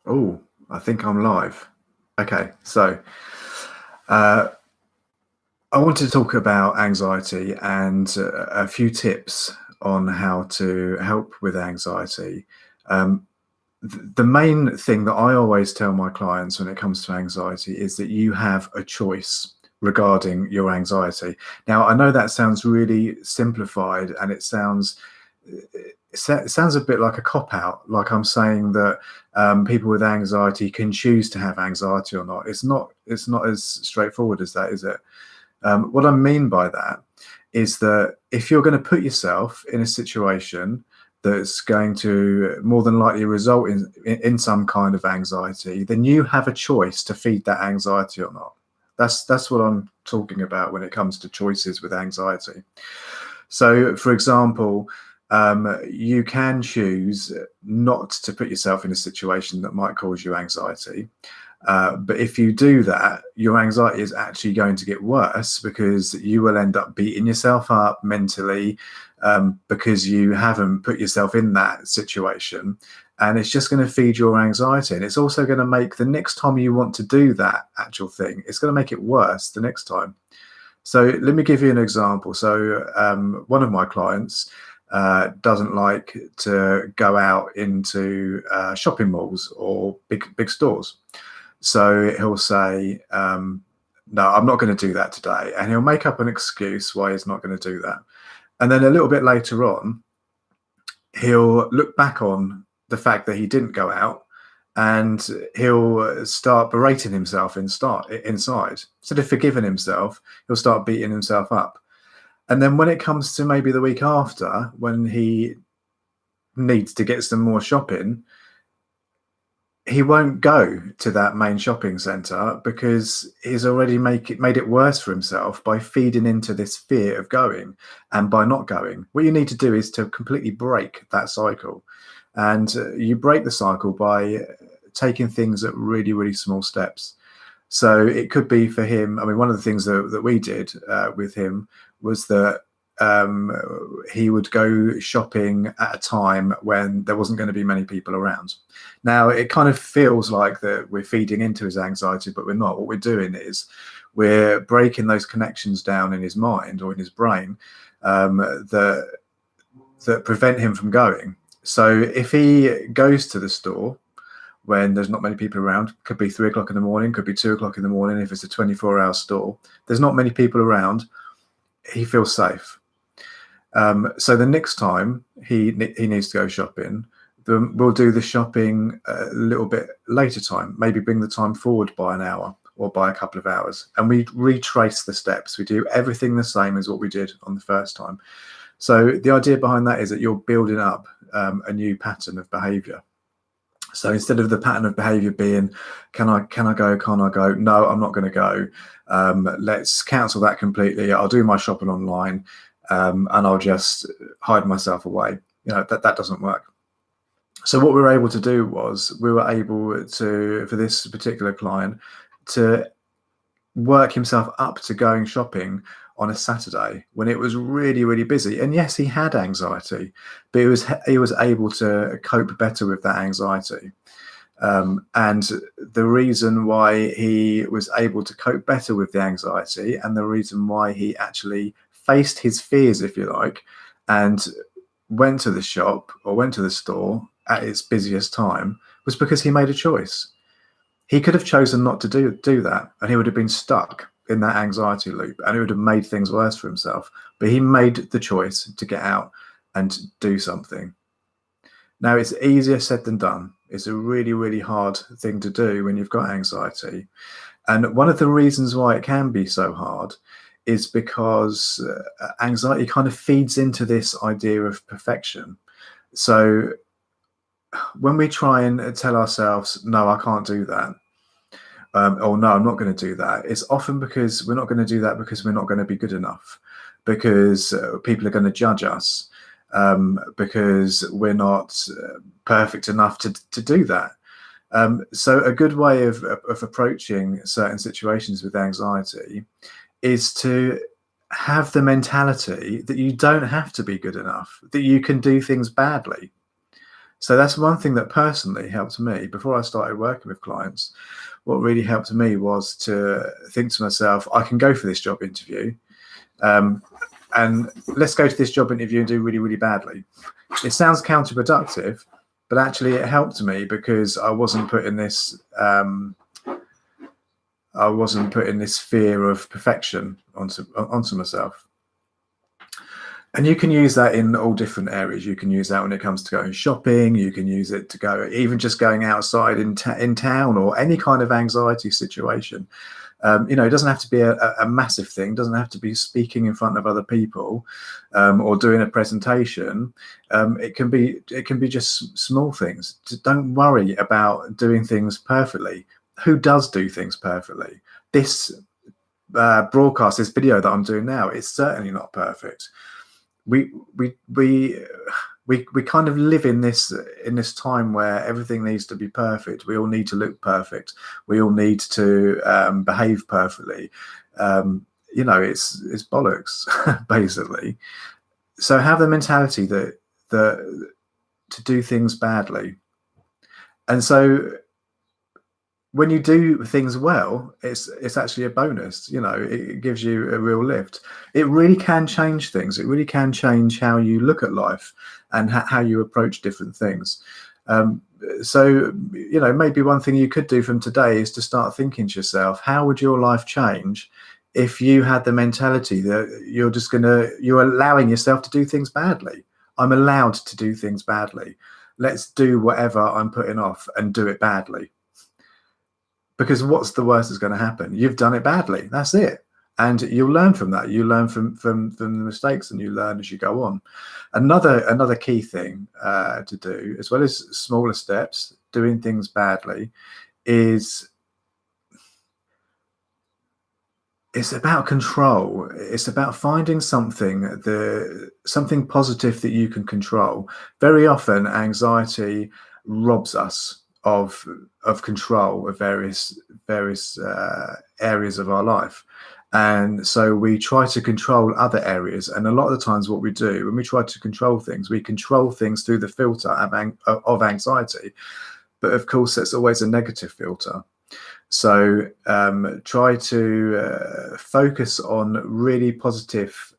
Oh, I think I'm live. Okay, so uh, I want to talk about anxiety and a few tips on how to help with anxiety. Um, the main thing that I always tell my clients when it comes to anxiety is that you have a choice regarding your anxiety. Now, I know that sounds really simplified and it sounds a bit like a cop out, like I'm saying that people with anxiety can choose to have anxiety or not. It's not as straightforward as that, is it? What I mean by that is that if you're going to put yourself in a situation that's going to more than likely result in some kind of anxiety, then you have a choice to feed that anxiety or not. That's what I'm talking about when it comes to choices with anxiety. So, for example, you can choose not to put yourself in a situation that might cause you anxiety. But if you do that, your anxiety is actually going to get worse because you will end up beating yourself up mentally because you haven't put yourself in that situation. And it's just going to feed your anxiety. And it's also going to make the next time you want to do that actual thing, it's going to make it worse the next time. So let me give you an example. So one of my clients doesn't like to go out into shopping malls or big stores. So he'll say, no, I'm not going to do that today. And he'll make up an excuse why he's not going to do that. And then a little bit later on, he'll look back on the fact that he didn't go out and he'll start berating himself inside. Instead of forgiving himself, he'll start beating himself up. And then when it comes to maybe the week after, when he needs to get some more shopping, he won't go to that main shopping center because he's already made it worse for himself by feeding into this fear of going and by not going. What you need to do is to completely break that cycle. And you break the cycle by taking things at really, really small steps. So it could be for him. I mean, one of the things that we did with him was that he would go shopping at a time when there wasn't going to be many people around. Now, it kind of feels like that we're feeding into his anxiety, but we're not. What we're doing is we're breaking those connections down in his mind or in his brain that prevent him from going. So if he goes to the store when there's not many people around, could be 3 o'clock in the morning, could be 2 o'clock in the morning. If it's a 24-hour store, there's not many people around, he feels safe. So the next time he needs to go shopping, then we'll do the shopping a little bit later time, maybe bring the time forward by an hour or by a couple of hours. And we retrace the steps. We do everything the same as what we did on the first time. So the idea behind that is that you're building up a new pattern of behavior. So instead of the pattern of behavior being, can I go, can't I go? No, I'm not going to go. Let's cancel that completely. I'll do my shopping online and I'll just hide myself away. You know, that doesn't work. So what we were able to do was we were able to, for this particular client, to work himself up to going shopping on a Saturday when it was really, really busy. And yes, he had anxiety, but he was able to cope better with that anxiety. And the reason why he was able to cope better with the anxiety and the reason why he actually faced his fears, if you like, and went to the shop or went to the store at its busiest time was because he made a choice. He could have chosen not to do that, and he would have been stuck in that anxiety loop, and it would have made things worse for himself. But he made the choice to get out and do something. Now, it's easier said than done. It's a really, really hard thing to do when you've got anxiety. And one of the reasons why it can be so hard is because anxiety kind of feeds into this idea of perfection. So when we try and tell ourselves, no, I can't do that, or no, I'm not going to do that, it's often because we're not going to do that because we're not going to be good enough, because people are going to judge us, because we're not perfect enough to do that. So a good way of approaching certain situations with anxiety is to have the mentality that you don't have to be good enough, that you can do things badly. So that's one thing that personally helped me before I started working with clients. What really helped me was to think to myself, I can go for this job interview, and let's go to this job interview and do really, really badly. It sounds counterproductive, but actually it helped me because I wasn't putting this fear of perfection onto myself. And you can use that in all different areas. You can use that when it comes to going shopping. You can use it to go even just going outside in town, or any kind of anxiety situation. It doesn't have to be a massive thing. It doesn't have to be speaking in front of other people, or doing a presentation. It can be just small things. Don't worry about doing things perfectly. Who does do things perfectly? This broadcast, this video that I'm doing now, it's certainly not perfect. We kind of live in this time where everything needs to be perfect. We all need to look perfect. We all need to behave perfectly. It's bollocks basically. So have the mentality that to do things badly, and so when you do things well, it's actually a bonus. It gives you a real lift. It really can change things. It really can change how you look at life and how you approach different things. So maybe one thing you could do from today is to start thinking to yourself, how would your life change if you had the mentality that you're allowing yourself to do things badly? I'm allowed to do things badly. Let's do whatever I'm putting off and do it badly. Because what's the worst that's going to happen? You've done it badly. That's it. And you'll learn from that. You learn from the mistakes, and you learn as you go on. Another key thing to do, as well as smaller steps, doing things badly, is it's about control. It's about finding something positive that you can control. Very often, anxiety robs us of control of various areas of our life, and so we try to control other areas. And a lot of the times what we do when we try to control things, we control things through the filter of anxiety, but of course that's always a negative filter. So try to focus on really positive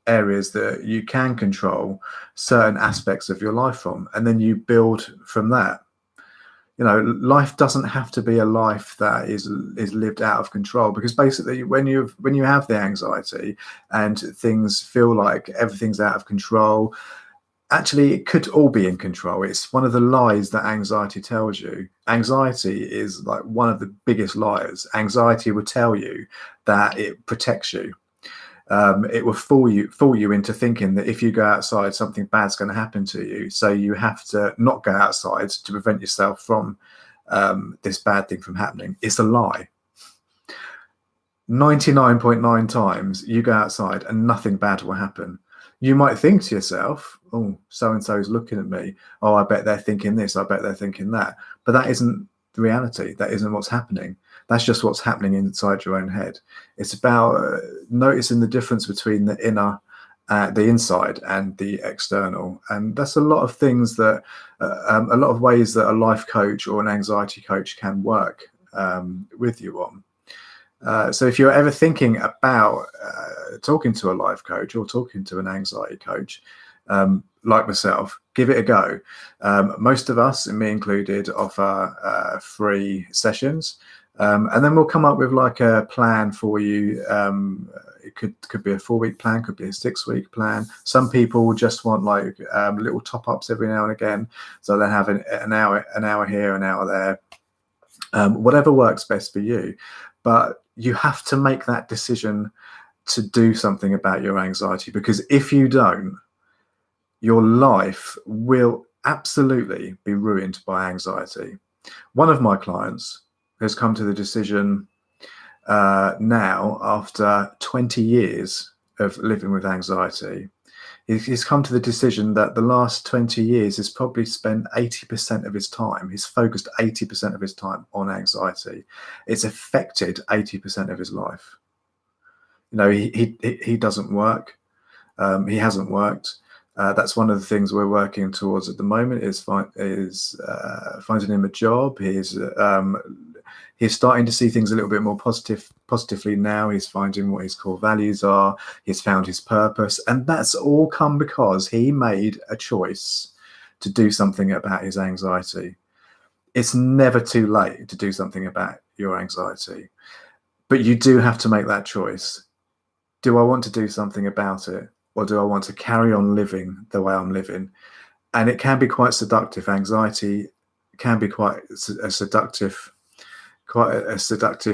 areas that you can control certain aspects of your life from, and then you build from that. Life doesn't have to be a life that is lived out of control, because basically when you have the anxiety and things feel like everything's out of control, actually it could all be in control. It's one of the lies that anxiety tells you. Anxiety is like one of the biggest liars. Anxiety will tell you that it protects you. It will fool you into thinking that if you go outside, something bad's going to happen to you. So you have to not go outside to prevent yourself from this bad thing from happening. It's a lie. 99.9 times you go outside and nothing bad will happen. You might think to yourself, oh, so-and-so is looking at me. Oh, I bet they're thinking this. I bet they're thinking that. But that isn't the reality. That isn't what's happening. That's just what's happening inside your own head. It's about noticing the difference between the inner, the inside, and the external. And that's a lot of things that, a lot of ways that a life coach or an anxiety coach can work with you on. So if you're ever thinking about talking to a life coach or talking to an anxiety coach, like myself, give it a go. Most of us, and me included, offer free sessions. And then we'll come up with like a plan for you. It could be a 4-week plan, could be a 6-week plan. Some people just want like little top-ups every now and again, so they have an hour here, an hour there. Whatever works best for you, but you have to make that decision to do something about your anxiety, because if you don't, your life will absolutely be ruined by anxiety. One of my clients has come to the decision now, after 20 years of living with anxiety, he's come to the decision that the last 20 years he's probably spent 80% of his time, he's focused 80% of his time on anxiety. It's affected 80% of his life. He doesn't work. He hasn't worked. That's one of the things we're working towards at the moment, is finding him a job. He's starting to see things a little bit more positively now. He's finding what his core values are. He's found his purpose, and that's all come because he made a choice to do something about his anxiety. It's never too late to do something about your anxiety, but you do have to make that choice. Do I want to do something about it, or do I want to carry on living the way I'm living? And it can be quite seductive. Anxiety can be quite a seductive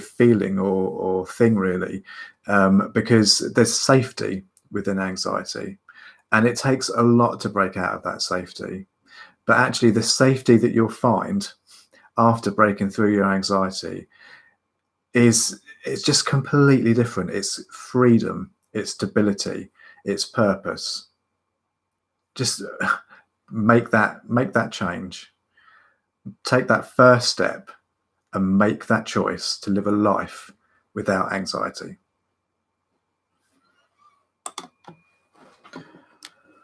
feeling or thing, really, because there's safety within anxiety, and it takes a lot to break out of that safety. But actually, the safety that you'll find after breaking through your anxiety it's just completely different. It's freedom, it's stability, it's purpose. Just make that change. Take that first step and make that choice to live a life without anxiety.